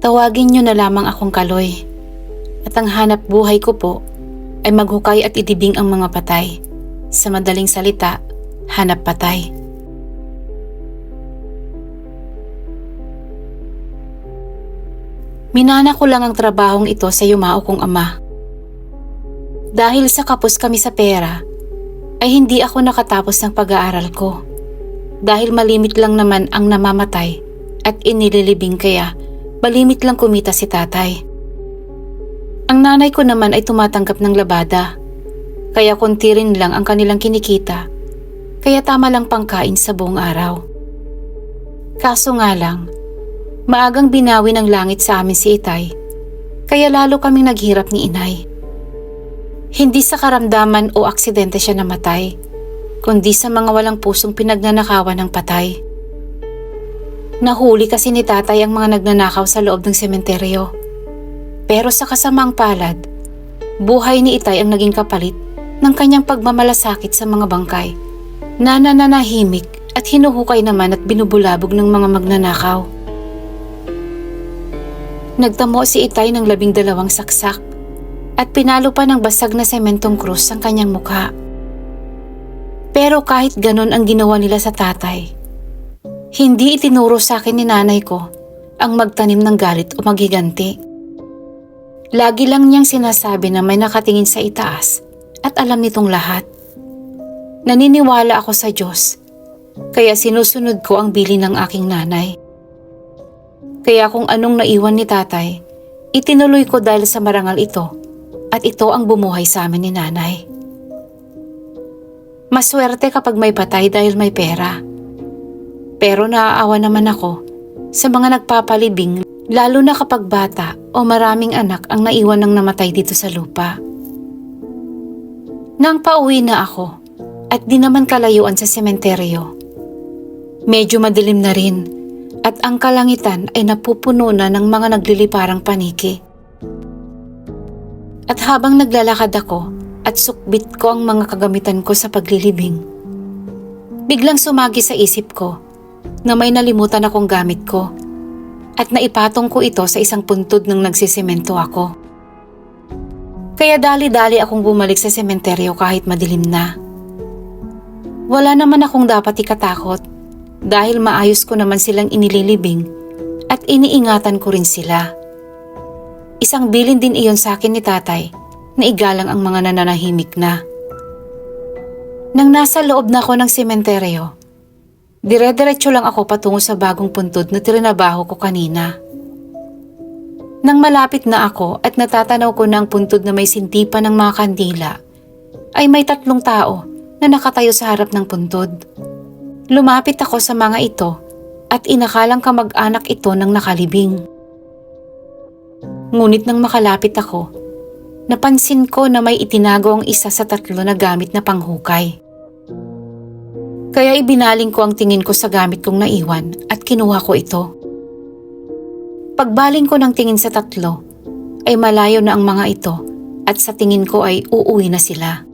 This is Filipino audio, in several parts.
Tawagin niyo na lamang akong Kaloy. At ang hanap buhay ko po ay maghukay at idibing ang mga patay. Sa madaling salita, hanap patay. Minana ko lang ang trabahong ito sa yumao kong ama. Dahil sa kapos kami sa pera, ay hindi ako nakatapos ng pag-aaral ko. Dahil malimit lang naman ang namamatay at inililibing kaya malimit lang kumita si tatay. Ang nanay ko naman ay tumatanggap ng labada, kaya konti rin lang ang kanilang kinikita, kaya tama lang pangkain sa buong araw. Kaso nga lang, maagang binawi ng langit sa amin si Itay, kaya lalo kaming naghirap ni inay. Hindi sa karamdaman o aksidente siya namatay, kundi sa mga walang pusong pinagnanakawan ng patay. Nahuli kasi ni tatay ang mga nagnanakaw sa loob ng sementeryo. Pero sa kasamang palad, buhay ni Itay ang naging kapalit ng kanyang pagmamalasakit sa mga bangkay na nananahimik at hinuhukay naman at binubulabog ng mga magnanakaw. Nagtamo si Itay ng 12 saksak at pinalo pa ng basag na sementong krus ang kanyang mukha. Pero kahit ganon ang ginawa nila sa tatay, hindi itinuro sa akin ni nanay ko ang magtanim ng galit o magiganti. Lagi lang niyang sinasabi na may nakatingin sa itaas at alam nitong lahat. Naniniwala ako sa Diyos, kaya sinusunod ko ang bilin ng aking nanay. Kaya kung anong naiwan ni tatay, itinuloy ko dahil sa marangal ito at ito ang bumuhay sa amin ni nanay. Maswerte kapag may patay dahil may pera. Pero naaawa naman ako sa mga nagpapalibing lalo na kapag bata o maraming anak ang naiwan ng namatay dito sa lupa. Nang pauwi na ako at di naman kalayuan sa sementeryo, medyo madilim na rin at ang kalangitan ay napupuno na ng mga nagliliparang paniki. At habang naglalakad ako at sukbit ko ang mga kagamitan ko sa paglilibing, biglang sumagi sa isip ko na may nalimutan akong gamit ko at naipatong ko ito sa isang puntod nang nagsisemento ako. Kaya dali-dali akong bumalik sa sementeryo kahit madilim na. Wala naman akong dapat ikatakot dahil maayos ko naman silang inililibing at iniingatan ko rin sila. Isang bilin din iyon sa akin ni tatay na igalang ang mga nananahimik na. Nang nasa loob na ako ng sementeryo, dire-diretso lang ako patungo sa bagong puntod na trinabaho ko kanina. Nang malapit na ako at natatanaw ko na ang puntod na may sintipan ng mga kandila, ay may 3 tao na nakatayo sa harap ng puntod. Lumapit ako sa mga ito at inakalang kamag-anak ito ng nakalibing. Ngunit nang makalapit ako, napansin ko na may itinago ang isa sa 3 na gamit na panghukay. Kaya ibinaling ko ang tingin ko sa gamit kong naiwan at kinuha ko ito. Pagbaling ko ng tingin sa 3, ay malayo na ang mga ito at sa tingin ko ay uuwi na sila.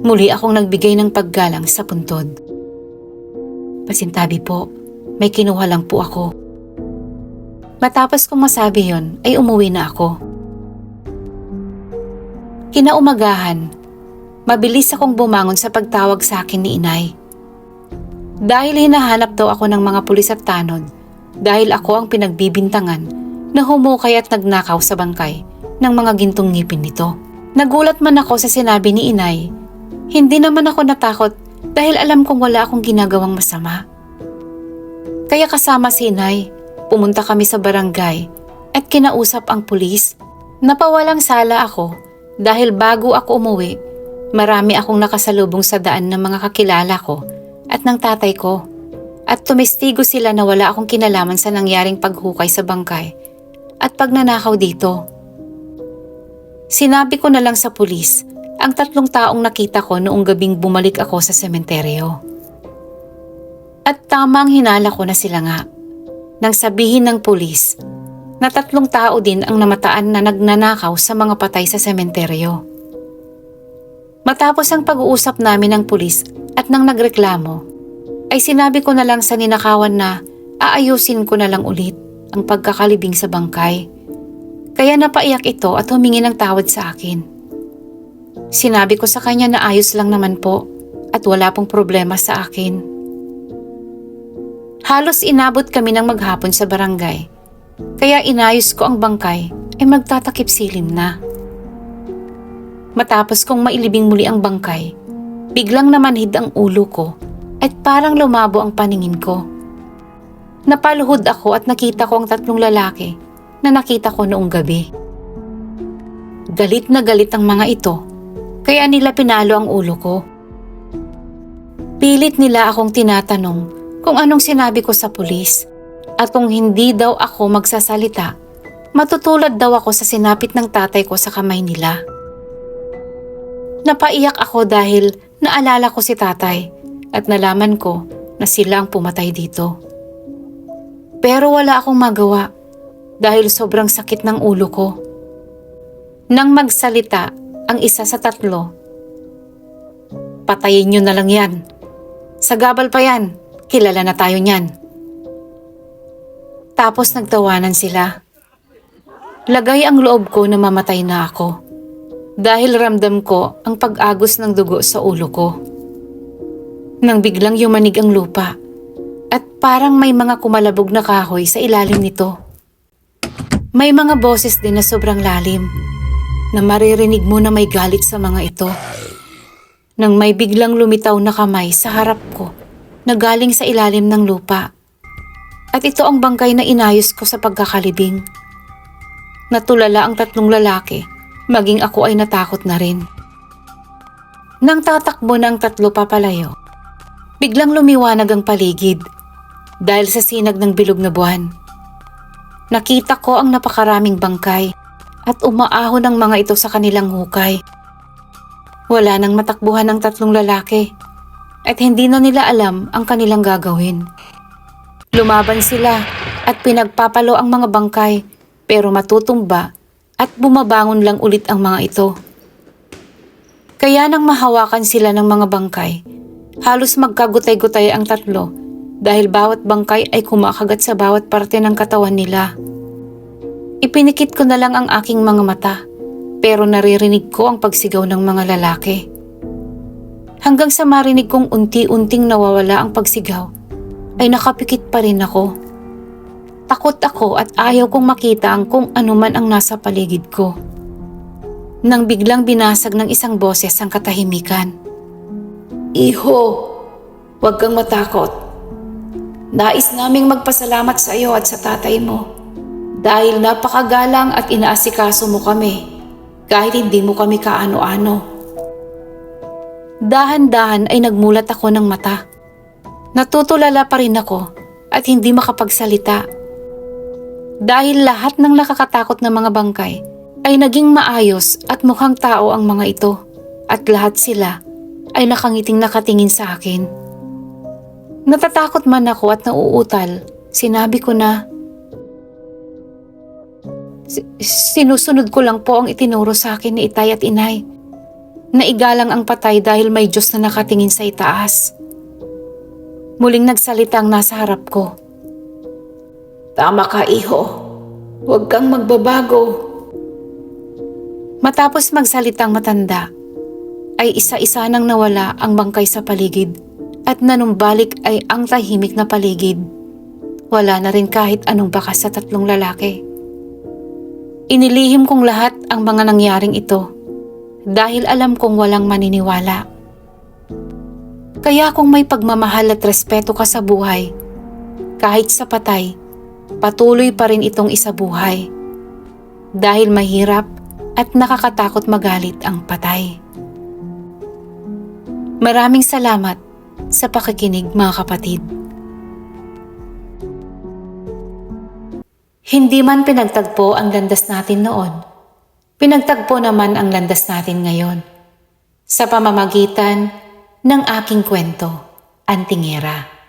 Muli akong nagbigay ng paggalang sa puntod. Pasintabi po, may kinuha lang po ako. Matapos kong masabi yon ay umuwi na ako. Kinaumagahan, mabilis akong bumangon sa pagtawag sa akin ni inay. Dahil hinahanap daw ako ng mga pulis at tanod dahil ako ang pinagbibintangan na humukay at nagnakaw sa bangkay ng mga gintong ngipin nito. Nagulat man ako sa sinabi ni inay, hindi naman ako natakot dahil alam kong wala akong ginagawang masama. Kaya kasama si inay, pumunta kami sa barangay at kinausap ang pulis. Napawalang sala ako dahil bago ako umuwi, marami akong nakasalubong sa daan ng mga kakilala ko at ng tatay ko. At tumestigo sila na wala akong kinalaman sa nangyaring paghukay sa bangkay at pagnanakaw dito. Sinabi ko na lang sa pulis ang 3 taong nakita ko noong gabing bumalik ako sa sementeryo. At tamang hinala ko na sila nga nang sabihin ng pulis na 3 tao din ang namataan na nagnanakaw sa mga patay sa sementeryo. Matapos ang pag-uusap namin ng pulis at nang nagreklamo, ay sinabi ko na lang sa ninakawan na aayusin ko na lang ulit ang pagkakalibing sa bangkay. Kaya napaiyak ito at humingi ng tawad sa akin. Sinabi ko sa kanya na ayos lang naman po at wala pong problema sa akin. Halos inabot kami ng maghapon sa barangay, kaya inayos ko ang bangkay ay magtatakip silim na. Matapos kong mailibing muli ang bangkay, biglang namanhid ang ulo ko at parang lumabo ang paningin ko. Napaluhod ako at nakita ko ang 3 lalaki na nakita ko noong gabi. Galit na galit ang mga ito, kaya nila pinalo ang ulo ko. Pilit nila akong tinatanong kung anong sinabi ko sa pulis at kung hindi daw ako magsasalita, matutulad daw ako sa sinapit ng tatay ko sa kamay nila. Napaiyak ako dahil naalala ko si tatay at nalaman ko na sila ang pumatay dito. Pero wala akong magawa dahil sobrang sakit ng ulo ko. Nang magsalita ang isa sa 3, "Patayin nyo na lang yan. Sagabal pa yan. Kilala na tayo niyan." Tapos nagtawanan sila. Lagay ang loob ko na mamatay na ako dahil ramdam ko ang pag-agos ng dugo sa ulo ko. Nang biglang yumanig ang lupa at parang may mga kumalabog na kahoy sa ilalim nito. May mga boses din na sobrang lalim na maririnig mo na may galit sa mga ito. Nang may biglang lumitaw na kamay sa harap ko na galing sa ilalim ng lupa. At ito ang bangkay na inayos ko sa pagkakalibing. Natulala ang 3 lalaki, maging ako ay natakot na rin. Nang tatakbo na ang 3 papalayo, biglang lumiwanag ang paligid dahil sa sinag ng bilog na buwan. Nakita ko ang napakaraming bangkay at umaahon ang mga ito sa kanilang hukay. Wala nang matakbuhan ng 3 lalaki at hindi na nila alam ang kanilang gagawin. Lumaban sila at pinagpapalo ang mga bangkay pero matutumba at bumabangon lang ulit ang mga ito. Kaya nang mahawakan sila ng mga bangkay, halos magkagutay-gutay ang 3 dahil bawat bangkay ay kumakagat sa bawat parte ng katawan nila. Ipinikit ko na lang ang aking mga mata pero naririnig ko ang pagsigaw ng mga lalaki. Hanggang sa marinig kong unti-unting nawawala ang pagsigaw, ay nakapikit pa rin ako. Takot ako at ayaw kong makita ang kung ano man ang nasa paligid ko. Nang biglang binasag ng isang boses ang katahimikan. "Iho, huwag kang matakot. Nais naming magpasalamat sa iyo at sa tatay mo dahil napakagalang at inaasikaso mo kami kahit hindi mo kami kaano-ano." Dahan-dahan ay nagmulat ako ng mata. Natutulala pa rin ako at hindi makapagsalita. Dahil lahat ng nakakatakot na mga bangkay ay naging maayos at mukhang tao ang mga ito at lahat sila ay nakangiting nakatingin sa akin. Natatakot man ako at nauutal, sinabi ko na, "Sinusunod ko lang po ang itinuro sa akin ni itay at inay. Naigalang ang patay dahil may Diyos na nakatingin sa itaas." Muling nagsalita ang nasa harap ko. "Tama ka, iho. Huwag kang magbabago." Matapos magsalitang matanda, ay isa-isa nang nawala ang bangkay sa paligid at nanumbalik ay ang tahimik na paligid. Wala na rin kahit anong bakas sa 3 lalaki. Inilihim kong lahat ang mga nangyaring ito dahil alam kong walang maniniwala. Kaya kung may pagmamahal at respeto ka sa buhay, kahit sa patay, patuloy pa rin itong isabuhay. Dahil mahirap at nakakatakot magalit ang patay. Maraming salamat sa pakikinig mga kapatid. Hindi man pinagtagpo ang landas natin noon, pinagtagpo naman ang landas natin ngayon sa pamamagitan ng aking kwento, Antingera.